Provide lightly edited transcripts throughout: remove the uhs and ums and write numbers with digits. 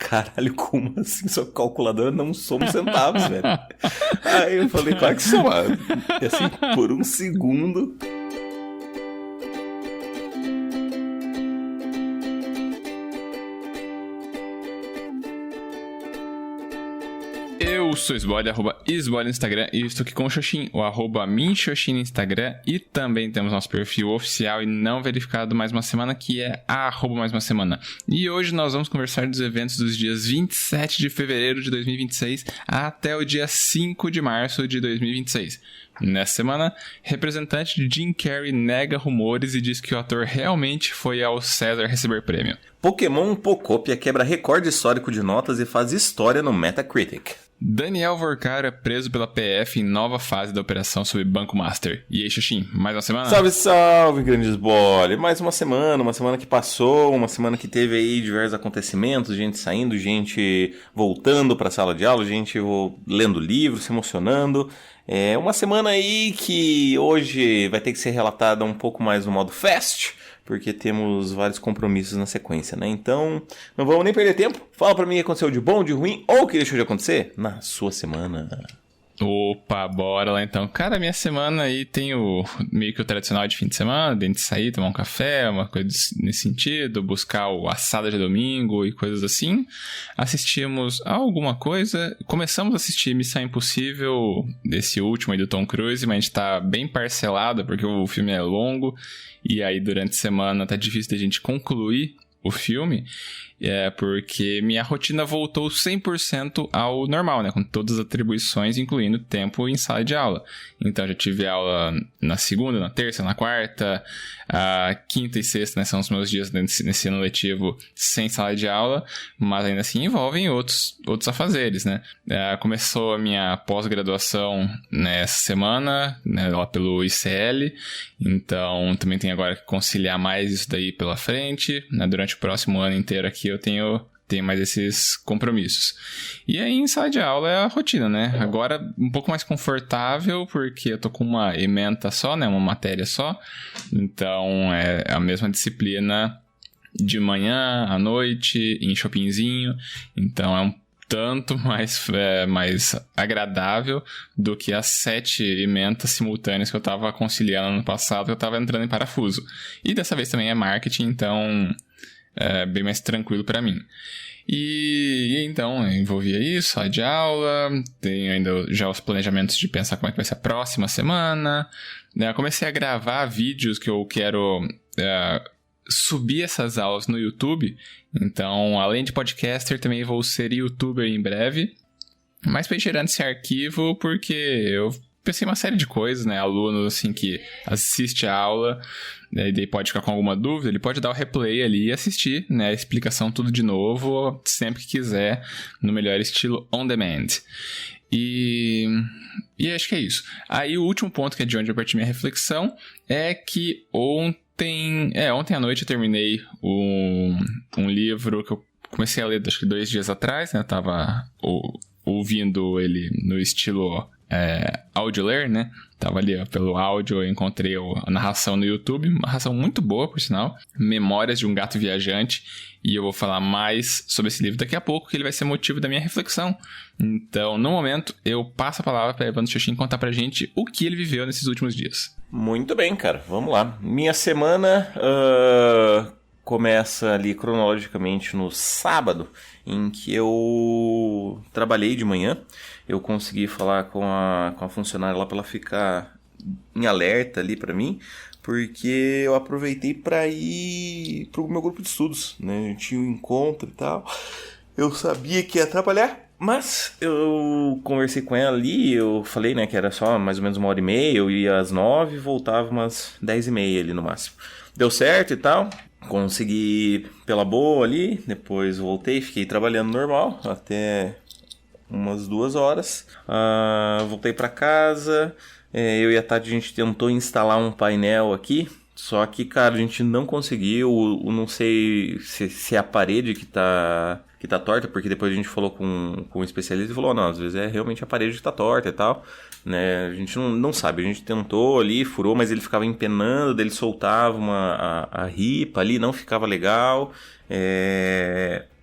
caralho, como assim? Sua calculadora não soma centavos, velho. Aí eu falei, claro que soma. E assim, por um segundo... Eu sou Isbole, @Isbole no Instagram, e estou aqui com o Xoxin, o @MinXoxin no Instagram, e também temos nosso perfil oficial e não verificado mais uma semana, que é @mais uma semana. E hoje nós vamos conversar dos eventos dos dias 27 de fevereiro de 2026 até o dia 5 de março de 2026. Nessa semana, representante de Jim Carrey nega rumores e diz que o ator realmente foi ao César receber prêmio. Pokémon Pocópia quebra recorde histórico de notas e faz história no Metacritic. Daniel Vorcara preso pela PF em nova fase da operação sob Banco Master. E aí, Xuxim, mais uma semana? Salve, salve, grandes Isbole. Mais uma semana que passou, uma semana que teve aí diversos acontecimentos, gente saindo, gente voltando para a sala de aula, gente lendo livro, se emocionando. É uma semana aí que hoje vai ter que ser relatada um pouco mais no modo fast, porque temos vários compromissos na sequência, né? Então, não vamos nem perder tempo. Fala pra mim o que aconteceu de bom, de ruim, ou o que deixou de acontecer na sua semana. Opa, bora lá então. Cara, minha semana aí tem meio que o tradicional de fim de semana, de gente sair, tomar um café, uma coisa nesse sentido, buscar o assado de domingo e coisas assim. Assistimos a alguma coisa, começamos a assistir Missão Impossível, desse último aí do Tom Cruise, mas a gente tá bem parcelado porque o filme é longo e aí durante a semana tá difícil da gente concluir o filme. Porque minha rotina voltou 100% ao normal, né? Com todas as atribuições, incluindo tempo em sala de aula. Então, já tive aula na segunda, na terça, na quarta, a quinta e sexta, né? São os meus dias nesse ano letivo sem sala de aula, mas ainda assim envolvem outros afazeres, né? Começou a minha pós-graduação nessa semana, né? Lá pelo ICL, então também tenho agora que conciliar mais isso daí pela frente, né? Durante o próximo ano inteiro aqui eu tenho mais esses compromissos. E aí, em sala de aula é a rotina, né? Agora, um pouco mais confortável, porque eu tô com uma ementa só, né? Uma matéria só. Então, é a mesma disciplina de manhã, à noite, em shoppingzinho. Então, é um tanto mais agradável do que as 7 ementas simultâneas que eu tava conciliando no passado, que eu tava entrando em parafuso. E dessa vez também é marketing, então... é bem mais tranquilo para mim. E então, eu envolvia isso, sala de aula, tenho ainda já os planejamentos de pensar como é que vai ser a próxima semana. Eu comecei a gravar vídeos que eu quero subir essas aulas no YouTube. Então, além de podcaster, também vou ser youtuber em breve. Mas foi gerando esse arquivo porque eu pensei uma série de coisas, né? Aluno assim que assiste a aula, né? E daí pode ficar com alguma dúvida, ele pode dar o replay ali e assistir, né? A explicação tudo de novo, sempre que quiser, no melhor estilo on demand. E acho que é isso. Aí o último ponto, que é de onde eu parti minha reflexão, é que ontem à noite eu terminei um livro que eu comecei a ler acho que 2 dias atrás, né? Eu tava ouvindo ele no estilo áudio ler, né? Tava ali pelo áudio, eu encontrei a narração no YouTube, uma narração muito boa, por sinal. Memórias de um Gato Viajante. E eu vou falar mais sobre esse livro daqui a pouco, que ele vai ser motivo da minha reflexão. Então, no momento, eu passo a palavra para Evandro Xuxim contar pra gente o que ele viveu nesses últimos dias. Muito bem, cara. Vamos lá. Minha semana começa ali cronologicamente no sábado, em que eu trabalhei de manhã. Eu consegui falar com a funcionária lá para ela ficar em alerta ali para mim, porque eu aproveitei para ir pro meu grupo de estudos, né? Eu tinha um encontro e tal. Eu sabia que ia trabalhar, mas eu conversei com ela ali, eu falei, né, que era só mais ou menos 1h30, eu ia às 9h e voltava umas 10h30 ali no máximo. Deu certo e tal. Consegui pela boa ali, depois voltei, fiquei trabalhando normal até umas 2 horas. Voltei pra casa, eu e a Tati a gente tentou instalar um painel aqui, só que, cara, a gente não conseguiu. Não sei se é a parede que tá torta, porque depois a gente falou com um especialista e falou, não, às vezes é realmente a parede que tá torta e tal, né? A gente não sabe, a gente tentou ali, furou, mas ele ficava empenando, daí ele soltava a ripa ali, não ficava legal.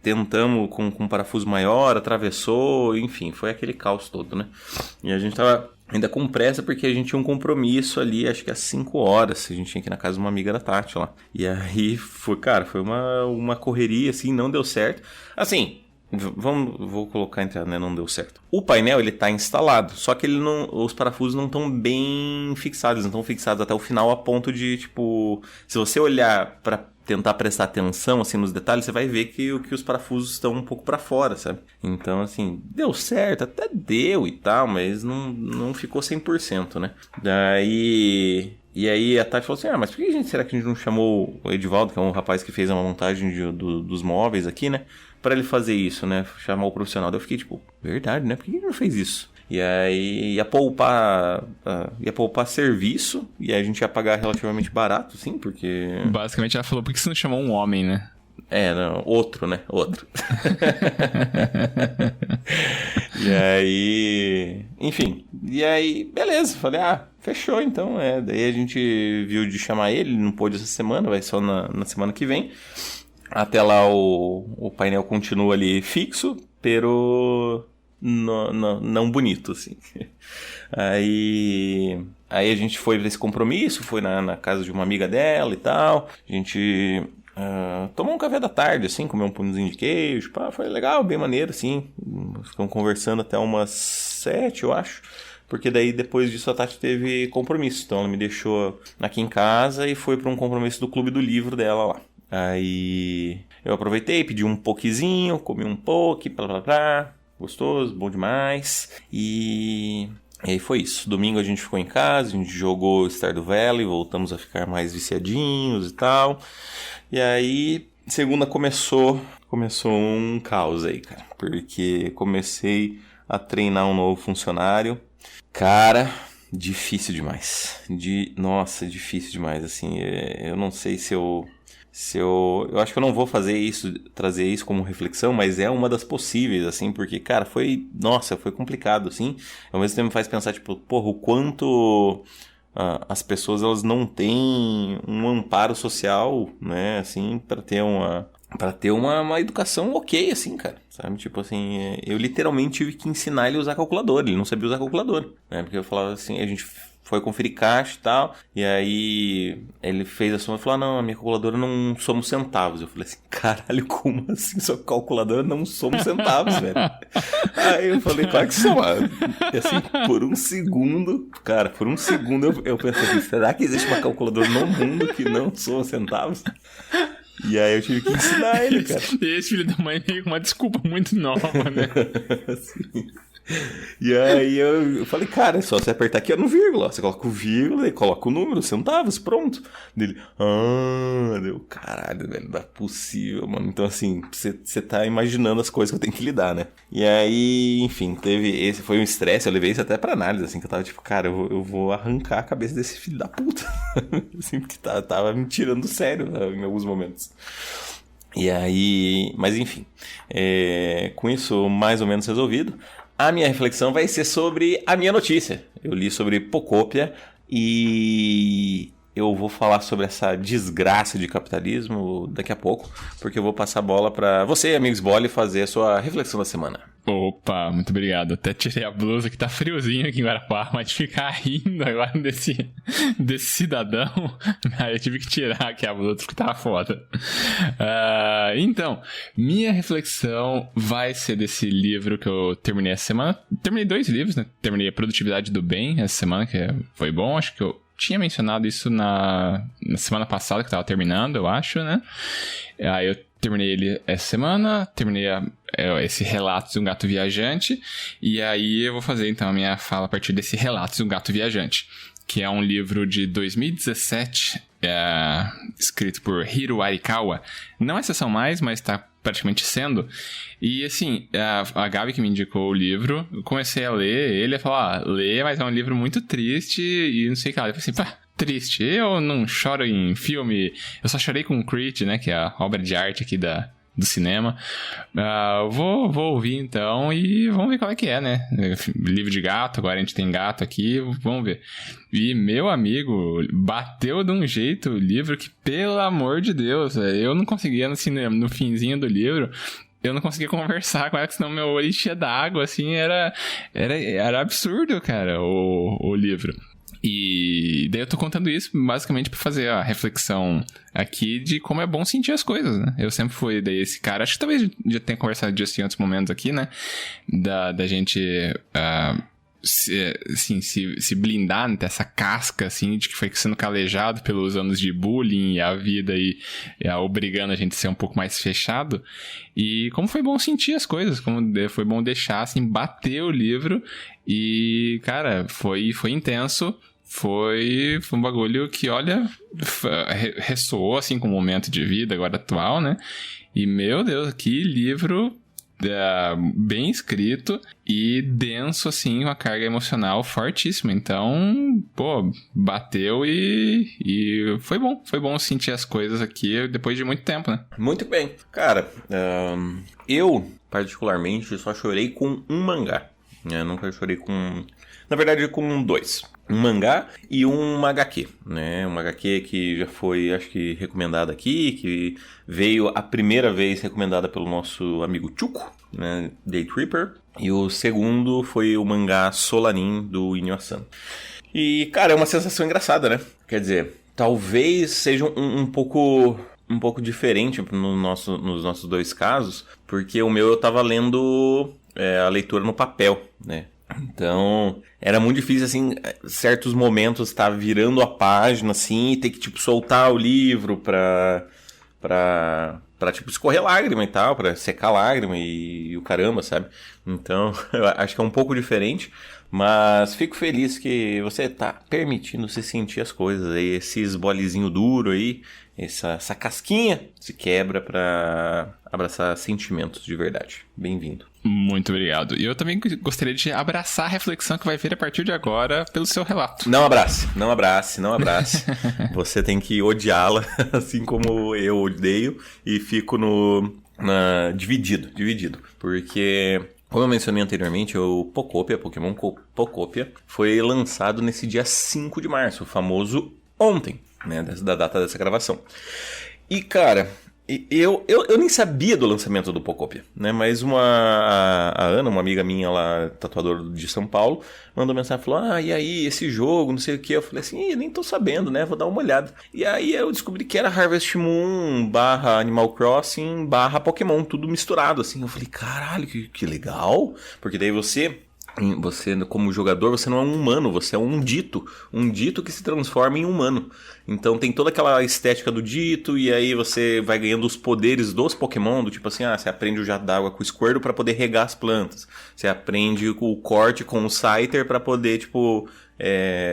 tentamos com um parafuso maior, atravessou, enfim, foi aquele caos todo, né? E a gente tava ainda com pressa porque a gente tinha um compromisso ali, acho que às 5 horas, a gente tinha que ir na casa de uma amiga da Tati lá. E aí foi uma correria, assim, não deu certo. Assim, vou colocar entre, né, não deu certo. O painel, ele tá instalado, só que os parafusos não estão bem fixados, não estão fixados até o final a ponto de, tipo, se você olhar pra tentar prestar atenção, assim, nos detalhes, você vai ver que os parafusos estão um pouco pra fora, sabe? Então, assim, deu certo, até deu e tal, mas não ficou 100%, né? E aí a Tati falou assim, mas por que será que a gente não chamou o Edivaldo, que é um rapaz que fez uma montagem dos móveis aqui, né? Pra ele fazer isso, né? Chamar o profissional. Daí eu fiquei tipo, verdade, né? Por que ele não fez isso? E aí ia poupar serviço, e aí a gente ia pagar relativamente barato, sim, porque... Basicamente ela falou, por que você não chamou um homem, né? Não, outro, né? Outro. E aí... Enfim, e aí, beleza. Falei, fechou então. Daí a gente viu de chamar ele não pôde essa semana, vai só na semana que vem. Até lá o painel continua ali fixo, pero... não bonito, assim. Aí a gente foi pra esse compromisso, foi na casa de uma amiga dela e tal. A gente tomou um café da tarde, assim, comeu um pãozinho de queijo. Foi legal, bem maneiro, assim. Ficamos conversando até umas 7, eu acho. Porque daí, depois disso, a Tati teve compromisso. Então, ela me deixou aqui em casa e foi pra um compromisso do clube do livro dela lá. Aí eu aproveitei, pedi um pokezinho, comi um poke, gostoso, bom demais. E aí foi isso. Domingo a gente ficou em casa, a gente jogou Stardew Valley, voltamos a ficar mais viciadinhos e tal. E aí, segunda começou um caos aí, cara. Porque comecei a treinar um novo funcionário. Cara, difícil demais. Nossa, difícil demais, assim. Eu não sei se eu acho que eu não vou trazer isso como reflexão, mas é uma das possíveis, assim, porque, cara, foi complicado, assim. Ao mesmo tempo me faz pensar, tipo, porra, o quanto as pessoas, elas não têm um amparo social, né, assim, para ter uma educação ok, assim, cara, sabe? Tipo assim, eu literalmente tive que ensinar ele a usar calculadora, ele não sabia usar calculadora, né, porque eu falava assim, a gente foi conferir caixa e tal, e aí ele fez a soma e falou, não, a minha calculadora não somos centavos. Eu falei assim, caralho, como assim sua calculadora não somos centavos, velho? Aí eu falei, claro que soma. E assim, por um segundo eu pensei assim, será que existe uma calculadora no mundo que não soma centavos? E aí eu tive que ensinar ele, cara. Esse filho da mãe veio com uma desculpa muito nova, né? Assim. E aí eu falei, cara, é só você apertar aqui no vírgula, você coloca o vírgula e coloca o número, centavos, pronto. Dele, deu, caralho, velho, não é possível, mano. Então assim, você tá imaginando as coisas que eu tenho que lidar, né? E aí, enfim, esse foi um estresse, eu levei isso até pra análise, assim, que eu tava tipo, cara, eu vou arrancar a cabeça desse filho da puta. Assim, porque tava me tirando do sério, né, em alguns momentos. E aí, mas enfim, com isso mais ou menos resolvido, a minha reflexão vai ser sobre a minha notícia. Eu li sobre Pocópia e eu vou falar sobre essa desgraça de capitalismo daqui a pouco, porque eu vou passar a bola para você, amigos Bolle, fazer a sua reflexão da semana. Opa, muito obrigado. Até tirei a blusa que tá friozinho aqui em Guarapá, mas ficar rindo agora desse cidadão, aí eu tive que tirar aqui a blusa porque tava foda. Então, minha reflexão vai ser desse livro que eu terminei essa semana. Terminei 2 livros, né? Terminei A Produtividade do Bem essa semana, que foi bom. Acho que eu tinha mencionado isso na semana passada, que eu tava terminando, eu acho, né? Aí eu terminei ele essa semana, terminei esse Relatos de um Gato Viajante, e aí eu vou fazer então a minha fala a partir desse Relatos de um Gato Viajante, que é um livro de 2017, escrito por Hiro Arikawa. Não é sessão mais, mas tá praticamente sendo. E assim, a Gabi que me indicou o livro, eu comecei a ler, ele ia falar, lê, mas é um livro muito triste e não sei o que lá. Eu falei assim, triste, eu não choro em filme, eu só chorei com Creed, né, que é a obra de arte aqui do cinema. Vou ouvir então e vamos ver qual é que é, né? Livro de gato, agora a gente tem gato aqui, vamos ver. E meu amigo, bateu de um jeito o livro que, pelo amor de Deus, eu não conseguia no finzinho do livro. eu não conseguia conversar com ela, senão meu olho enchia d'água, assim, era absurdo, cara, o livro. E daí eu tô contando isso basicamente pra fazer a reflexão aqui de como é bom sentir as coisas, né? Eu sempre fui daí esse cara, acho que talvez já tenha conversado disso em outros momentos aqui, né? Da gente... se blindar dessa casca, assim, de que foi sendo calejado pelos anos de bullying e a vida e obrigando a gente a ser um pouco mais fechado. E como foi bom sentir as coisas, como foi bom deixar, assim, bater o livro. E, cara, foi intenso. Foi um bagulho que, olha, ressoou, assim, com o momento de vida agora atual, né? E, meu Deus, que livro... bem escrito e denso, assim, uma carga emocional fortíssima. Então, pô, bateu e foi bom sentir as coisas aqui depois de muito tempo, né? Muito bem. Cara, eu, particularmente, só chorei com um mangá. Eu nunca chorei com... Na verdade, com dois. Um mangá e uma HQ, né? Uma HQ que já foi, acho que, recomendada aqui, que veio a primeira vez recomendada pelo nosso amigo Chuco, né? Day Tripper. E o segundo foi o mangá Solanin, do Inuyasha. E, cara, é uma sensação engraçada, né? Quer dizer, talvez seja um pouco diferente nos nossos dois casos, porque o meu eu tava lendo a leitura no papel, né? Então, era muito difícil, assim, certos momentos estar virando a página, assim, e ter que, tipo, soltar o livro pra tipo, escorrer lágrima e tal, pra secar lágrima e o caramba, sabe? Então, eu acho que é um pouco diferente, mas fico feliz que você tá permitindo se sentir as coisas aí, esse esbolezinho duro aí, essa casquinha se quebra pra abraçar sentimentos de verdade. Bem-vindo. Muito obrigado. E eu também gostaria de abraçar a reflexão que vai vir a partir de agora pelo seu relato. Não abrace. Você tem que odiá-la, assim como eu odeio, e fico dividido. Porque, como eu mencionei anteriormente, o Pokémon Pocopia, foi lançado nesse dia 5 de março, o famoso ontem, né, da data dessa gravação. E, cara... Eu nem sabia do lançamento do Pocopia, né? Mas a Ana, uma amiga minha lá, tatuadora de São Paulo, mandou mensagem e falou: e aí, esse jogo, não sei o que. Eu falei assim: nem tô sabendo, né? Vou dar uma olhada. E aí eu descobri que era Harvest Moon / Animal Crossing / Pokémon, tudo misturado, assim. Eu falei: caralho, que legal. Porque daí você, como jogador, você não é um humano, você é um dito que se transforma em humano. Então tem toda aquela estética do dito, e aí você vai ganhando os poderes dos Pokémon, do tipo assim, você aprende o jato d'água com o Squirtle pra poder regar as plantas. Você aprende o corte com o Scyther pra poder, tipo,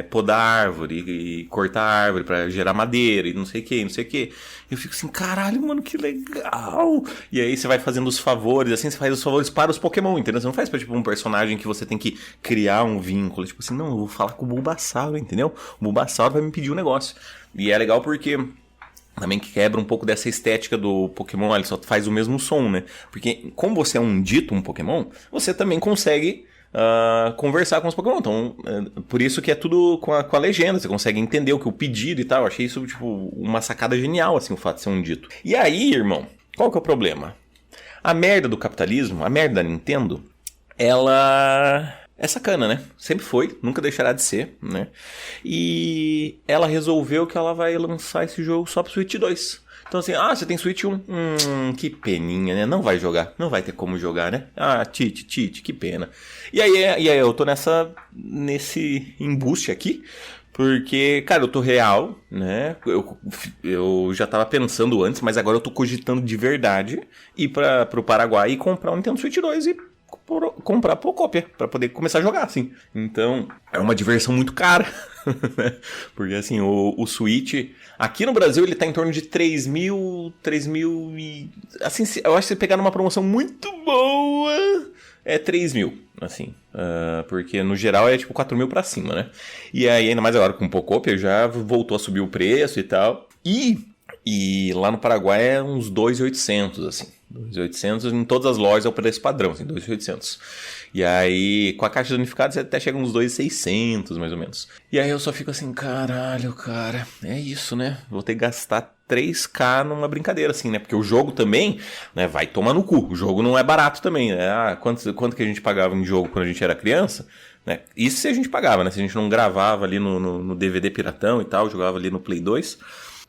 podar a árvore e cortar a árvore pra gerar madeira e não sei o que. Eu fico assim, caralho, mano, que legal! E aí você vai fazendo os favores, assim, você faz os favores para os Pokémon, entendeu? Você não faz pra, tipo, um personagem que você tem que criar um vínculo. Tipo assim, não, eu vou falar com o Bulbasaur, entendeu? O Bulbasaur vai me pedir um negócio. E é legal porque também quebra um pouco dessa estética do Pokémon, ele só faz o mesmo som, né? Porque como você é um Pokémon, você também consegue conversar com os Pokémon. Então, por isso que é tudo com a legenda, você consegue entender o pedido e tal. Eu achei isso, tipo, uma sacada genial, assim, o fato de ser um dito. E aí, irmão, qual que é o problema? A merda do capitalismo, a merda da Nintendo, ela... é sacana, né? Sempre foi, nunca deixará de ser, né? E ela resolveu que ela vai lançar esse jogo só pro Switch 2. Então assim, você tem Switch 1? Que peninha, né? Não vai jogar, não vai ter como jogar, né? Tite, que pena. E aí eu tô nesse embuste aqui, porque, cara, eu tô real, né? Eu já tava pensando antes, mas agora eu tô cogitando de verdade ir pro Paraguai e comprar um Nintendo Switch 2 e comprar Pocopia pra poder começar a jogar, assim. Então, é uma diversão muito cara, né? Porque, assim, o Switch... Aqui no Brasil, ele tá em torno de 3 mil e... Assim, eu acho que se pegar numa promoção muito boa, é 3 mil, assim. Porque, no geral, é tipo 4 mil pra cima, né? E aí, ainda mais agora com o Pocopia, já voltou a subir o preço e tal. E lá no Paraguai é uns 2.800, assim. 2.800 em todas as lojas é o preço padrão, assim, 2.800. E aí, com a caixa unificada, você até chega uns 2.600, mais ou menos. E aí eu só fico assim, caralho, cara, é isso, né? Vou ter que gastar 3K numa brincadeira, assim, né? Porque o jogo também, né, vai tomar no cu. O jogo não é barato também, né? Quanto que a gente pagava em jogo quando a gente era criança? Né? Isso se a gente pagava, né? Se a gente não gravava ali no DVD piratão e tal, jogava ali no Play 2,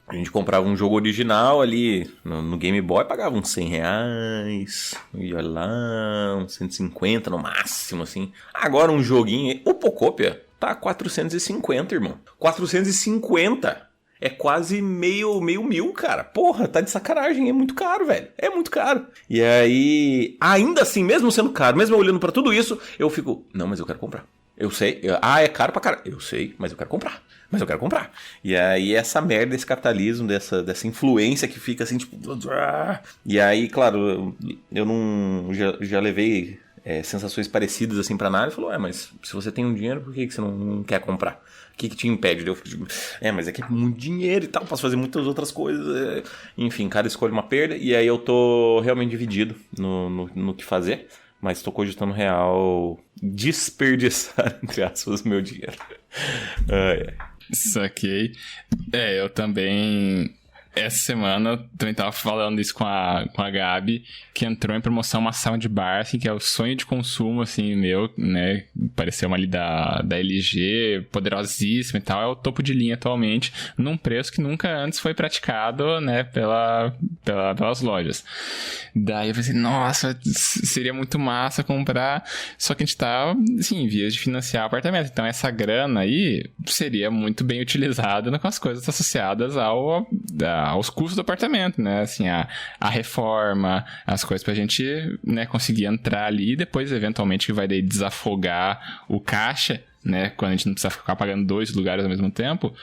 a gente comprava um jogo original ali no Game Boy, pagava uns R$100, e olha lá, uns 150 no máximo, assim. Agora um joguinho, o Pocopia tá 450, irmão. 450! É quase meio mil, cara. Porra, tá de sacanagem. É muito caro, velho. É muito caro. E aí, ainda assim, mesmo sendo caro, mesmo olhando pra tudo isso, eu fico, não, mas eu quero comprar. Eu sei. É caro pra caralho. Eu sei, mas eu quero comprar. Mas eu quero comprar. E aí, essa merda, esse capitalismo, dessa influência que fica assim, tipo... E aí, claro, eu não... Já levei sensações parecidas assim pra análise. Falou, mas se você tem um dinheiro, por que você não quer comprar? O que te impede? Eu fico, mas é que é muito dinheiro e tal, posso fazer muitas outras coisas. Enfim, cada escolha uma perda. E aí eu tô realmente dividido no que fazer. Mas tô cogitando real desperdiçar, entre aspas, o meu dinheiro. Saquei. Eu também... Essa semana eu também tava falando isso com a Gabi, que entrou em promoção uma soundbar, assim, que é o sonho de consumo, assim, meu, né? Pareceu uma ali da LG, poderosíssima e tal. É o topo de linha atualmente, num preço que nunca antes foi praticado, né, pelas lojas. Daí eu pensei, nossa, seria muito massa comprar, só que a gente tá, assim, em vias de financiar apartamento. Então essa grana aí seria muito bem utilizada com as coisas associadas aos custos do apartamento, né? Assim, a reforma, as coisas pra gente, né, conseguir entrar ali e depois, eventualmente, que vai daí desafogar o caixa, né? Quando a gente não precisa ficar pagando 2 lugares ao mesmo tempo,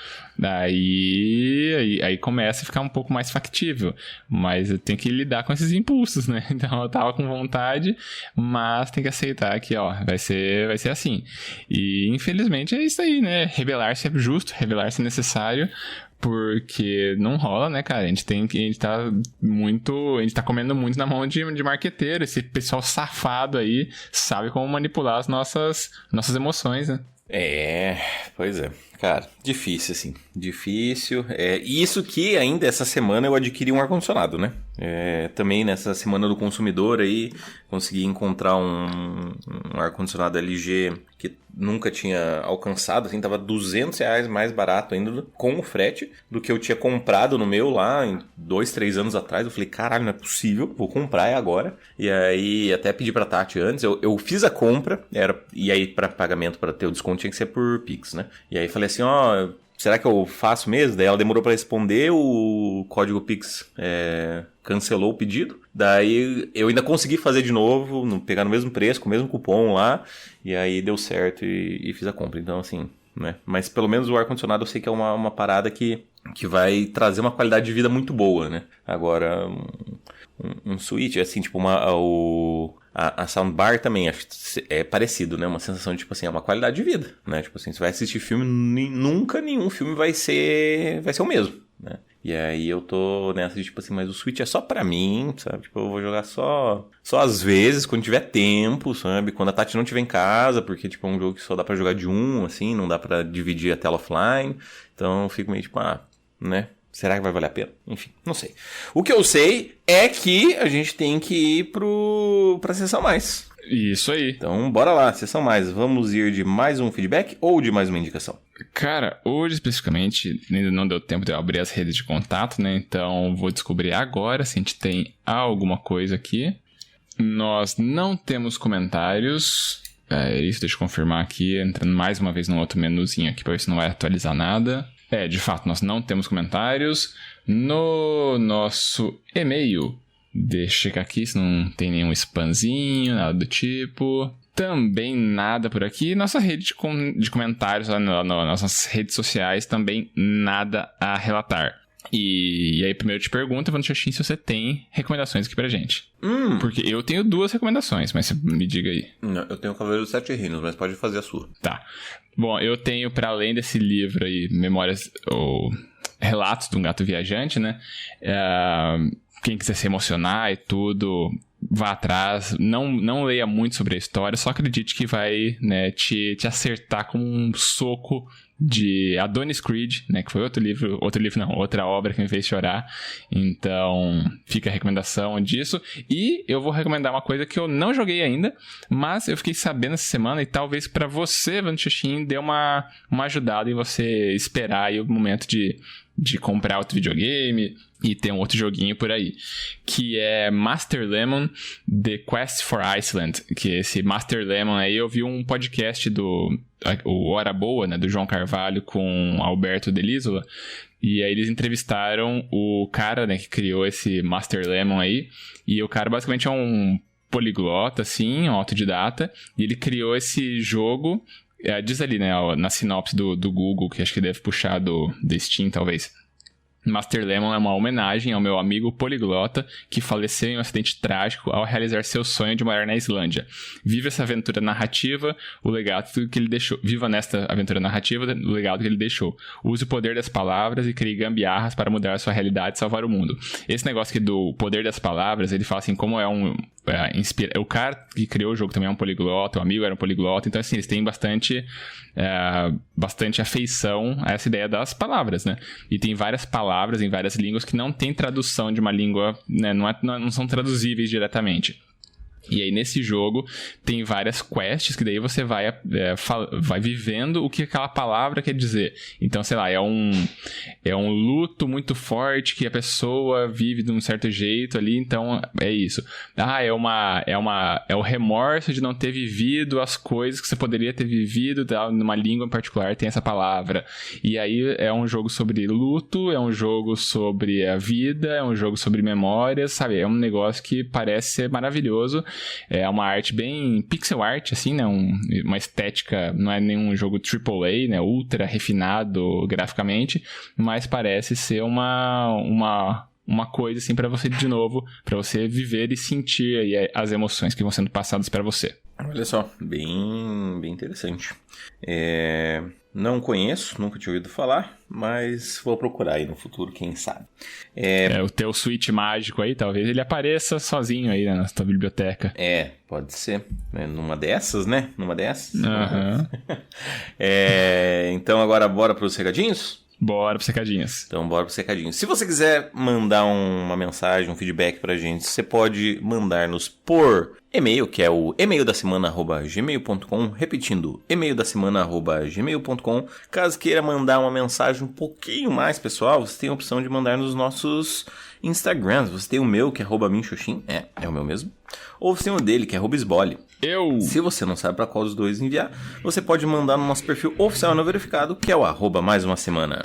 aí começa a ficar um pouco mais factível. Mas eu tenho que lidar com esses impulsos, né? Então eu tava com vontade, mas tem que aceitar que, vai ser assim. E infelizmente é isso aí, né? Rebelar-se é justo, rebelar-se é necessário. Porque não rola, né, cara? A gente tá comendo muito na mão de marqueteiro. Esse pessoal safado aí sabe como manipular as nossas emoções, né? Pois é. Cara, difícil, assim. Difícil. Isso que ainda essa semana eu adquiri um ar-condicionado, né? Também nessa semana do consumidor aí, consegui encontrar um ar-condicionado LG que nunca tinha alcançado, assim, tava R$200 mais barato ainda com o frete do que eu tinha comprado no meu lá em 2, 3 anos atrás. Eu falei, caralho, não é possível, vou comprar agora. E aí até pedi pra Tati antes, eu fiz a compra, e aí pra pagamento, pra ter o desconto tinha que ser por Pix, né? E aí falei assim, será que eu faço mesmo? Daí ela demorou pra responder, o código Pix cancelou o pedido. Daí eu ainda consegui fazer de novo, pegar no mesmo preço, com o mesmo cupom lá, e aí deu certo e fiz a compra. Então, assim, né? Mas pelo menos o ar-condicionado eu sei que é uma parada que vai trazer uma qualidade de vida muito boa, né? Agora, um switch, assim, tipo a soundbar também acho que é parecido, né? Uma sensação de, tipo assim, é uma qualidade de vida, né? Tipo assim, você vai assistir filme, nunca nenhum filme vai ser o mesmo, né? E aí eu tô nessa de, tipo assim, mas o Switch é só pra mim, sabe? Tipo, eu vou jogar só às vezes, quando tiver tempo, sabe? Quando a Tati não estiver em casa, porque, tipo, é um jogo que só dá pra jogar de assim, não dá pra dividir a tela offline. Então eu fico meio tipo, né? Será que vai valer a pena? Enfim, não sei. O que eu sei é que a gente tem que ir pra Sessão Mais. Isso aí. Então, bora lá, Sessão Mais. Vamos ir de mais um feedback ou de mais uma indicação? Cara, hoje especificamente ainda não deu tempo de eu abrir as redes de contato, né? Então vou descobrir agora se a gente tem alguma coisa aqui. Nós não temos comentários. Isso, deixa eu confirmar aqui, entrando mais uma vez num outro menuzinho aqui pra ver se não vai atualizar nada. De fato, nós não temos comentários. No nosso e-mail, deixa eu checar aqui se não tem nenhum spamzinho, nada do tipo. Também nada por aqui. Nossa rede de comentários lá nas nossas redes sociais também nada a relatar. E aí, primeiro eu te pergunto, Evandro Xoxin, se você tem recomendações aqui pra gente. Porque eu tenho 2 recomendações, mas você me diga aí. Não, eu tenho o Cavaleiro dos 7 Reinos, mas pode fazer a sua. Tá. Bom, eu tenho, para além desse livro aí, Memórias ou Relatos de um Gato Viajante, né? Quem quiser se emocionar e tudo, vá atrás. Não leia muito sobre a história, só acredite que vai, né, te acertar como um soco de Adonis Creed, né? Que foi outra obra que me fez chorar. Então, fica a recomendação disso. E eu vou recomendar uma coisa que eu não joguei ainda, mas eu fiquei sabendo essa semana e talvez pra você, Vanchuxin, dê uma ajudada em você esperar aí o momento de comprar outro videogame e ter um outro joguinho por aí, que é Master Lemon The Quest for Iceland, que esse Master Lemon aí, eu vi um podcast o Hora Boa, né, do João Carvalho com Alberto Delisola, e aí eles entrevistaram o cara, né, que criou esse Master Lemon aí, e o cara basicamente é um poliglota, assim, um autodidata, e ele criou esse jogo. Diz ali, né, na sinopse do Google, que acho que deve puxar do Steam, talvez. Master Lemon é uma homenagem ao meu amigo poliglota que faleceu em um acidente trágico ao realizar seu sonho de morar na Islândia. Viva essa aventura narrativa, o legado que ele deixou. Viva nesta aventura narrativa, o legado que ele deixou. Use o poder das palavras e crie gambiarras para mudar a sua realidade e salvar o mundo. Esse negócio aqui do poder das palavras, ele fala assim, como é o cara que criou o jogo também é um poliglota, o amigo era um poliglota, então assim, eles têm bastante afeição a essa ideia das palavras, né? E tem várias palavras em várias línguas que não tem tradução de uma língua, né? Não são traduzíveis diretamente. E aí nesse jogo tem várias quests que daí você vai vivendo o que aquela palavra quer dizer. Então, sei lá, é um luto muito forte que a pessoa vive de um certo jeito ali, então é isso. É o remorso de não ter vivido as coisas que você poderia ter vivido, numa língua em particular tem essa palavra. E aí é um jogo sobre luto, é um jogo sobre a vida, é um jogo sobre memórias, sabe? É um negócio que parece ser maravilhoso. É uma arte bem pixel art, assim, né? Uma estética, não é nenhum jogo AAA, né? Ultra refinado graficamente, mas parece ser uma coisa, assim, pra você, de novo, pra você viver e sentir aí as emoções que vão sendo passadas pra você. Olha só, bem interessante. Não conheço, nunca tinha ouvido falar, mas vou procurar aí no futuro, quem sabe. O teu Switch mágico aí, talvez ele apareça sozinho aí, né, na tua biblioteca. Pode ser. Numa dessas, né? Uhum. Então agora bora pros recadinhos? Bora pros recadinhos. Então, bora pros recadinhos. Se você quiser mandar uma mensagem, um feedback pra gente, você pode mandar-nos por e-mail, que é o emaildasemana@gmail.com, repetindo, emaildasemana@gmail.com. Caso queira mandar uma mensagem um pouquinho mais pessoal, você tem a opção de mandar nos nossos Instagrams. Você tem o meu, que é @minxoxin, é o meu mesmo. Ou você tem o dele, que é @sbole. Se você não sabe para qual dos dois enviar, você pode mandar no nosso perfil oficial não verificado, que é o @maisumasemana.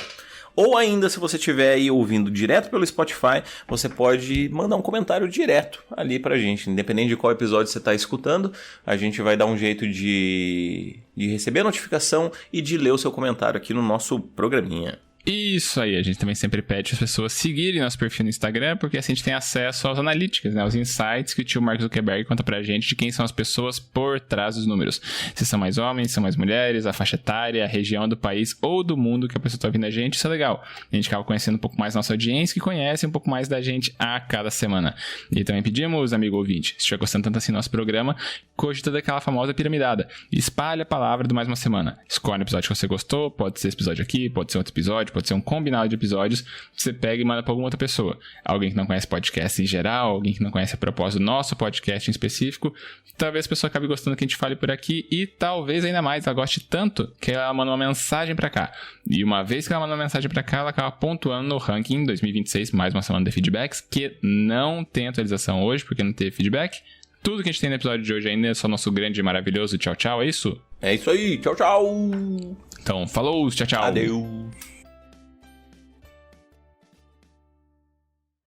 Ou ainda, se você estiver aí ouvindo direto pelo Spotify, você pode mandar um comentário direto ali pra gente. Independente de qual episódio você está escutando, a gente vai dar um jeito de receber a notificação e de ler o seu comentário aqui no nosso programinha. Isso aí, a gente também sempre pede as pessoas seguirem nosso perfil no Instagram, porque assim a gente tem acesso às analíticas, né, aos insights que o tio Mark Zuckerberg conta pra gente de quem são as pessoas por trás dos números. Se são mais homens, se são mais mulheres, a faixa etária, a região do país ou do mundo que a pessoa tá ouvindo a gente, isso é legal. A gente acaba conhecendo um pouco mais nossa audiência, que conhece um pouco mais da gente a cada semana. E também pedimos, amigo ouvinte, se estiver gostando tanto assim do nosso programa, cogita daquela famosa piramidada. Espalhe a palavra do Mais Uma Semana. Escolhe o episódio que você gostou, pode ser esse episódio aqui, pode ser outro episódio, pode ser um combinado de episódios, você pega e manda pra alguma outra pessoa. Alguém que não conhece podcast em geral, alguém que não conhece a propósito do nosso podcast em específico. Talvez a pessoa acabe gostando que a gente fale por aqui e talvez ainda mais ela goste tanto que ela manda uma mensagem pra cá. E uma vez que ela manda uma mensagem pra cá, ela acaba pontuando no ranking 2026, mais uma semana de feedbacks, que não tem atualização hoje, porque não teve feedback. Tudo que a gente tem no episódio de hoje ainda é só nosso grande e maravilhoso tchau, tchau, é isso? É isso aí, tchau, tchau! Então, falou, tchau, tchau! Adeus!